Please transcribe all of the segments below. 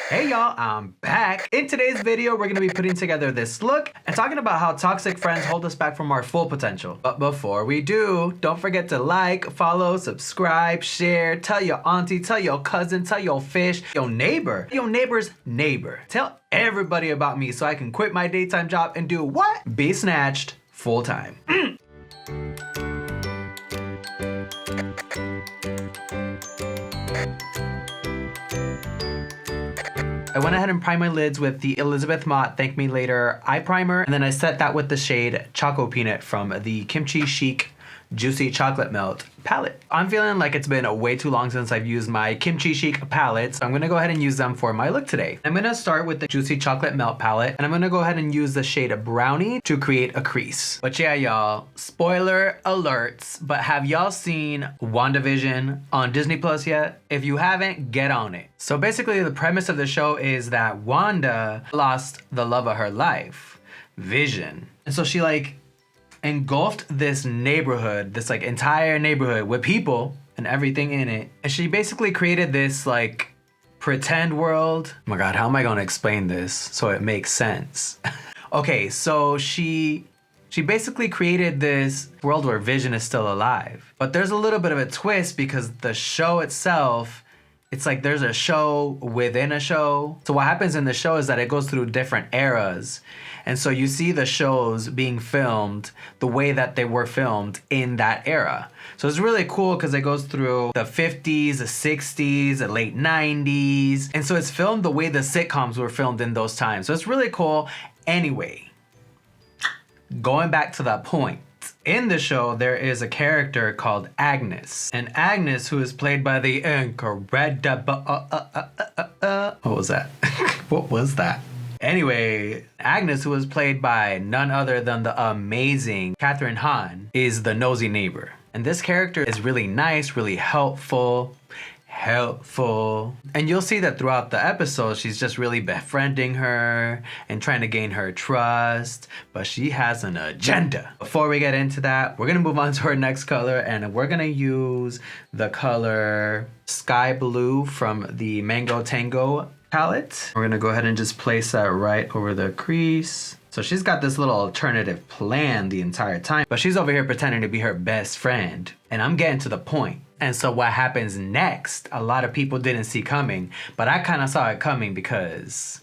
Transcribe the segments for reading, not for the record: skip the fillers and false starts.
Hey y'all, I'm back. In today's video, we're gonna be putting together this look and talking about how toxic friends hold us back from our full potential. But before we do, don't forget to like, follow, subscribe, share, tell your auntie, tell your cousin, tell your fish, your neighbor's neighbor. Tell everybody about me so I can quit my daytime job and do what? Be snatched full time. I went ahead and primed my lids with the Elizabeth Mott Thank Me Later eye primer, and then I set that with the shade Choco Peanut from the Kimchi Chic Juicy Chocolate Melt palette. I'm feeling like it's been way too long since I've used my Kimchi Chic palettes, so I'm gonna go ahead and use them for my look today. I'm gonna start with the Juicy Chocolate Melt palette, and I'm gonna go ahead and use the shade Brownie to create a crease. But yeah, y'all, spoiler alerts, but have y'all seen WandaVision on Disney Plus yet? If you haven't, get on it. So basically the premise of the show is that Wanda lost the love of her life, Vision. And so she engulfed this neighborhood, this entire neighborhood with people and everything in it. And she basically created this pretend world. Oh my God, how am I gonna explain this so it makes sense? Okay, so she basically created this world where Vision is still alive. But there's a little bit of a twist because the show itself, it's like there's a show within a show. So what happens in the show is that it goes through different eras. And so you see the shows being filmed the way that they were filmed in that era. So it's really cool because it goes through the 50s, the 60s, the late 90s. And so it's filmed the way the sitcoms were filmed in those times. So it's really cool. Anyway, going back to that point. In the show, there is a character called Agnes. And Agnes, who is played by the incredible... What was that? What was that? Anyway, Agnes, who was played by none other than the amazing Kathryn Hahn, is the nosy neighbor. And this character is really nice, really helpful. And you'll see that throughout the episode, she's just really befriending her and trying to gain her trust, but she has an agenda. Before we get into that, we're gonna move on to our next color, and we're gonna use the color Sky Blue from the Mango Tango palette. We're gonna go ahead and just place that right over the crease. So she's got this little alternative plan the entire time, but she's over here pretending to be her best friend. And I'm getting to the point. And so what happens next, a lot of people didn't see coming, but I kind of saw it coming because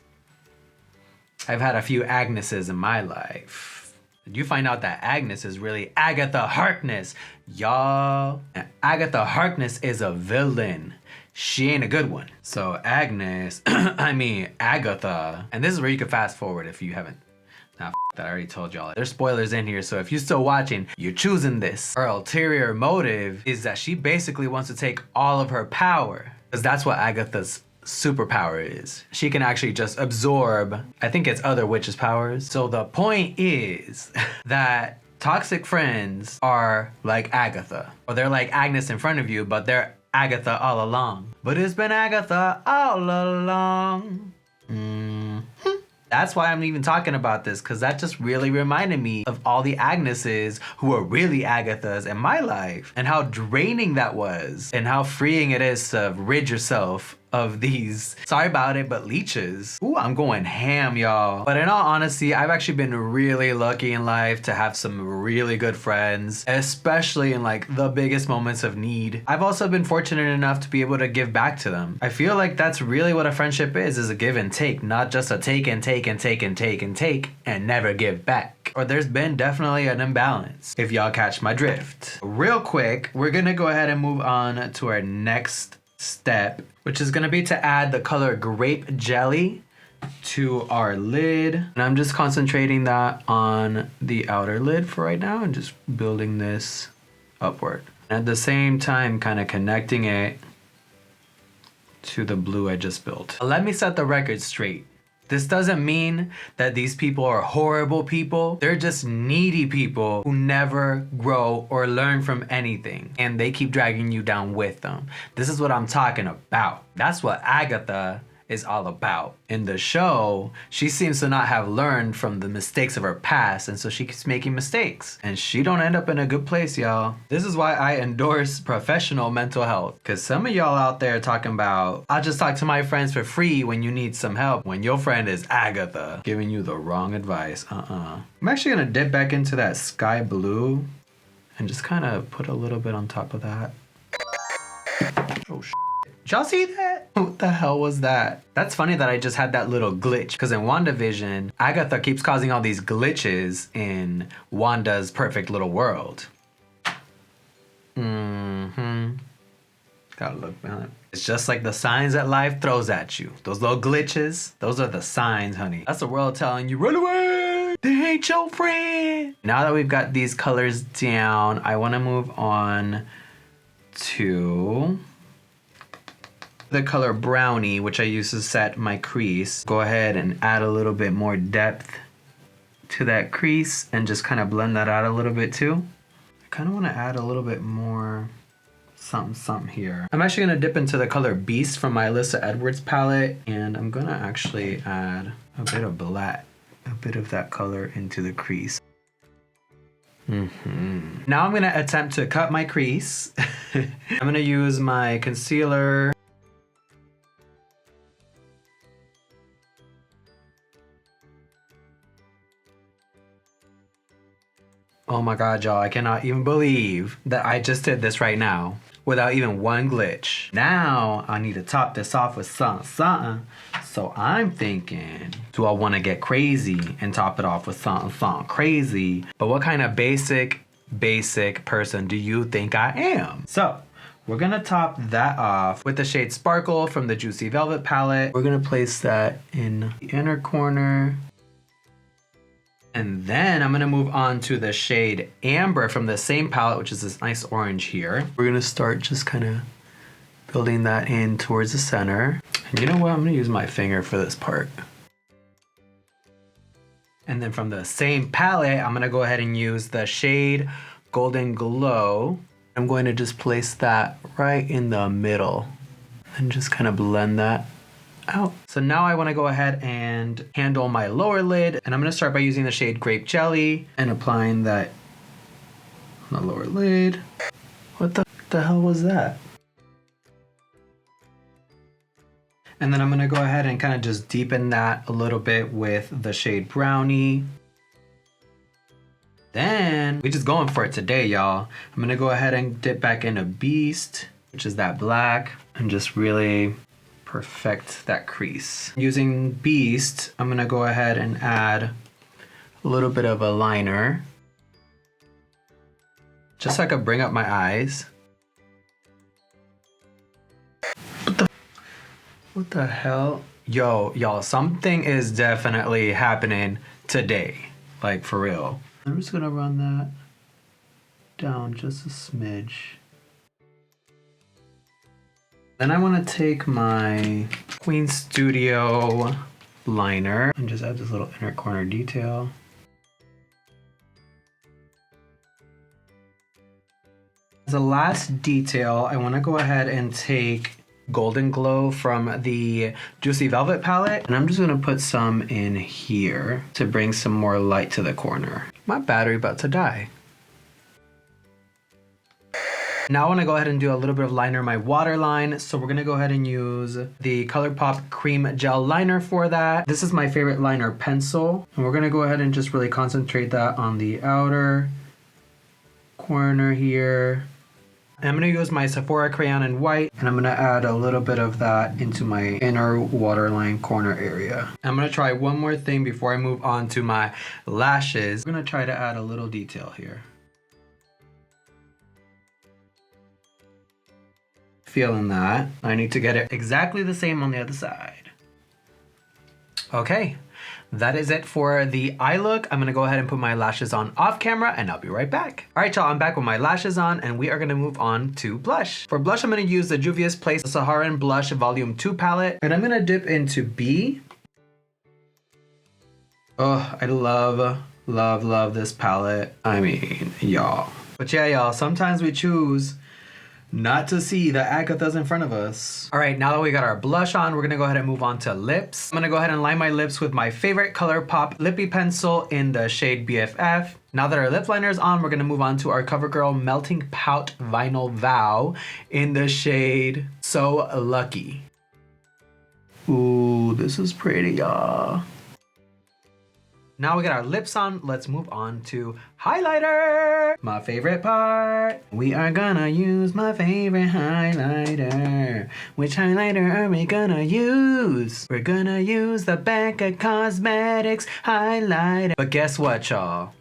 I've had a few Agneses in my life. You find out that Agnes is really Agatha Harkness, y'all. And Agatha Harkness is a villain. She ain't a good one. So Agnes, Agatha, and this is where you can fast forward if you haven't. Nah, that I already told y'all. There's spoilers in here, so if you're still watching, you're choosing this. Her ulterior motive is that she basically wants to take all of her power, because that's what Agatha's superpower is. She can actually just absorb, I think it's other witches' powers. So the point is that toxic friends are like Agatha, or they're like Agnes in front of you, but they're Agatha all along. But it's been Agatha all along. That's why I'm even talking about this, because that just really reminded me of all the Agneses who are really Agathas in my life, and how draining that was, and how freeing it is to rid yourself of these, sorry about it, but leeches. Ooh, I'm going ham, y'all. But in all honesty, I've actually been really lucky in life to have some really good friends, especially in the biggest moments of need. I've also been fortunate enough to be able to give back to them. I feel like that's really what a friendship is a give and take, not just a take and take and take and take and take and never give back. Or there's been definitely an imbalance, if y'all catch my drift. Real quick, we're gonna go ahead and move on to our next step, which is gonna be to add the color Grape Jelly to our lid. And I'm just concentrating that on the outer lid for right now and just building this upward. And at the same time, kind of connecting it to the blue I just built. Let me set the record straight. This doesn't mean that these people are horrible people. They're just needy people who never grow or learn from anything, and they keep dragging you down with them. This is what I'm talking about. That's what Agatha is all about. In the show, she seems to not have learned from the mistakes of her past, and so she keeps making mistakes. And she don't end up in a good place, y'all. This is why I endorse professional mental health. Cause some of y'all out there talking about, I'll just talk to my friends for free when you need some help, when your friend is Agatha giving you the wrong advice. I'm actually gonna dip back into that sky blue and just kind of put a little bit on top of that. Oh, shit. Did y'all see that? What the hell was that? That's funny that I just had that little glitch, because in WandaVision, Agatha keeps causing all these glitches in Wanda's perfect little world. Gotta look behind. It's just like the signs that life throws at you. Those little glitches, those are the signs, honey. That's the world telling you, run away! They ain't your friend! Now that we've got these colors down, I wanna move on to the color Brownie, which I use to set my crease. Go ahead and add a little bit more depth to that crease and just kind of blend that out a little bit too. I kind of want to add a little bit more something here. I'm actually going to dip into the color Beast from my Alyssa Edwards palette, and I'm going to actually add a bit of black, a bit of that color into the crease. Now I'm going to attempt to cut my crease. I'm going to use my concealer. Oh my god, y'all, I cannot even believe that I just did this right now without even one glitch. Now I need to top this off with something. So I'm thinking, do I want to get crazy and top it off with something crazy? But what kind of basic person do you think I am? So we're gonna top that off with the shade Sparkle from the Juicy Velvet palette. We're gonna place that in the inner corner. And then I'm gonna move on to the shade Amber from the same palette, which is this nice orange here. We're gonna start just kind of building that in towards the center. And you know what? I'm gonna use my finger for this part. And then from the same palette, I'm gonna go ahead and use the shade Golden Glow. I'm going to just place that right in the middle and just kind of blend that out. So now I want to go ahead and handle my lower lid, and I'm going to start by using the shade Grape Jelly and applying that on the lower lid. What the hell was that? And then I'm going to go ahead and kind of just deepen that a little bit with the shade Brownie. Then we just going for it today, y'all. I'm going to go ahead and dip back into Beast, which is that black, and just really perfect that crease. Using Beast, I'm gonna go ahead and add a little bit of a liner, just so I could bring up my eyes. What the hell? Yo, y'all, something is definitely happening today. Like, for real. I'm just gonna run that down just a smidge. Then I want to take my Qveen Studio liner and just add this little inner corner detail. As a last detail, I want to go ahead and take Golden Glow from the Juicy Velvet palette, and I'm just going to put some in here to bring some more light to the corner. My battery about to die. Now I want to go ahead and do a little bit of liner in my waterline. So we're going to go ahead and use the ColourPop Cream Gel Liner for that. This is my favorite liner pencil. And we're going to go ahead and just really concentrate that on the outer corner here. And I'm going to use my Sephora crayon in white, and I'm going to add a little bit of that into my inner waterline corner area. I'm going to try one more thing before I move on to my lashes. I'm going to try to add a little detail here. Feeling that. I need to get it exactly the same on the other side. Okay, that is it for the eye look. I'm gonna go ahead and put my lashes on off camera, and I'll be right back. All right, y'all, I'm back with my lashes on, and we are gonna move on to blush. For blush, I'm gonna use the Juvia's Place Saharan Blush Volume 2 palette, and I'm gonna dip into B. Oh, I love this palette. I mean, y'all. But yeah, y'all, sometimes we choose Not to see the Agathas in front of us. All right, now that we got our blush on, we're gonna go ahead and move on to lips. I'm gonna go ahead and line my lips with my favorite ColourPop lippy pencil in the shade BFF. Now that our lip liner is on, we're gonna move on to our CoverGirl Melting Pout Vinyl Vow in the shade So Lucky. Ooh, this is pretty, y'all. Now we got our lips on, let's move on to highlighter. My favorite part. We are gonna use my favorite highlighter. Which highlighter are we gonna use? We're gonna use the Becca Cosmetics highlighter. But guess what, y'all?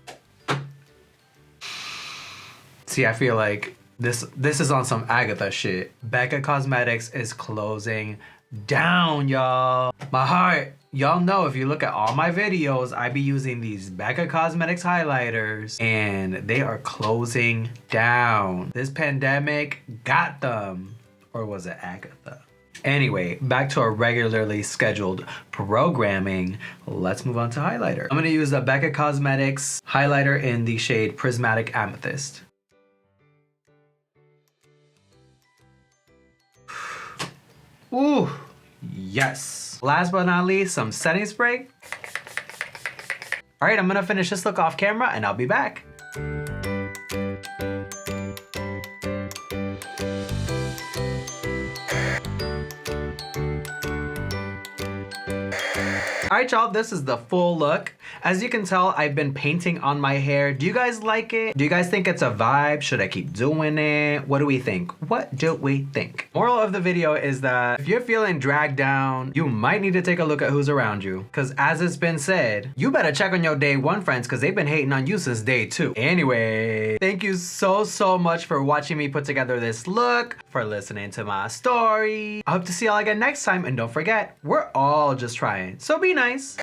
See, I feel like this is on some Agatha shit. Becca Cosmetics is closing down, y'all. My heart. Y'all know if you look at all my videos, I be using these Becca Cosmetics highlighters and they are closing down. This pandemic got them. Or was it Agatha? Anyway, back to our regularly scheduled programming. Let's move on to highlighter. I'm gonna use the Becca Cosmetics highlighter in the shade Prismatic Amethyst. Ooh, yes. Last but not least, some setting spray. All right, I'm gonna finish this look off camera and I'll be back. All right, y'all, this is the full look. As you can tell, I've been painting on my hair. Do you guys like it? Do you guys think it's a vibe? Should I keep doing it? What do we think? What do we think? Moral of the video is that if you're feeling dragged down, you might need to take a look at who's around you. Because as it's been said, you better check on your day one friends because they've been hating on you since day two. Anyway, thank you so much for watching me put together this look, for listening to my story. I hope to see y'all again next time, and don't forget, we're all just trying. So be nice.